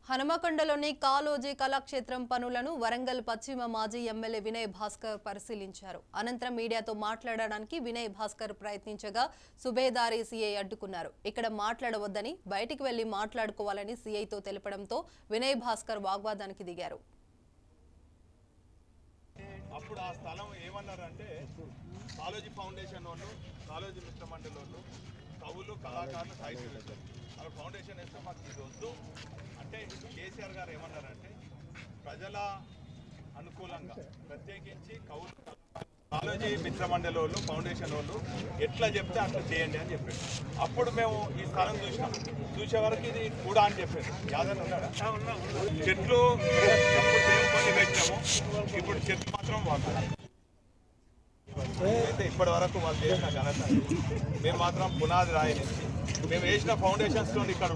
హనుమకొండలోని కాళోజీ కళాక్షేత్రం పనులను వరంగల్ పశ్చిమ మాజీ ఎమ్మెల్యే వినయ్ భాస్కర్ పరిశీలించారు. అనంతరం మీడియాతో మాట్లాడడానికి వినయ్ భాస్కర్ ప్రయత్నించగా సుబేదారి సీఐ అడ్డుకున్నారు. ఇక్కడ మాట్లాడవద్దని బయటికి వెళ్లి మాట్లాడుకోవాలని సీఐతో తెలపడంతో వినయ్ భాస్కర్ వాగ్వాదానికి దిగారు. అప్పుడు ఆ స్థలం ఏమన్నారంటే కాళోజీ ఫౌండేషన్ వాళ్ళు, కాళోజీ మిత్ర మండలి వాళ్ళు, కవులు, కళాకారులు, సాహిత్య అలా ఫౌండేషన్ వేస్తే మాకు ఇది వద్దు అంటే కేసీఆర్ గారు ఏమన్నారంటే ప్రజల అనుకూలంగా ప్రత్యేకించి కవులు, కాళోజీ మిత్ర మండలి వాళ్ళు, ఫౌండేషన్ వాళ్ళు ఎట్లా చెప్తే అట్లా చేయండి అని చెప్పారు. అప్పుడు మేము ఈ స్థలం చూసే వరకు ఇది కూడా అని చెప్పారు. యాదవ్ ఉన్నాడా? చెట్లు కొన్ని పెట్టాము, ఇప్పుడు చెట్లు మాత్రం వాడతాం. అయితే ఇప్పటి వరకు వాళ్ళు చేసిన ఘనత మేము మాత్రం పునాది రాయనిచ్చి మేము వేసిన ఫౌండేషన్స్తో ఇక్కడ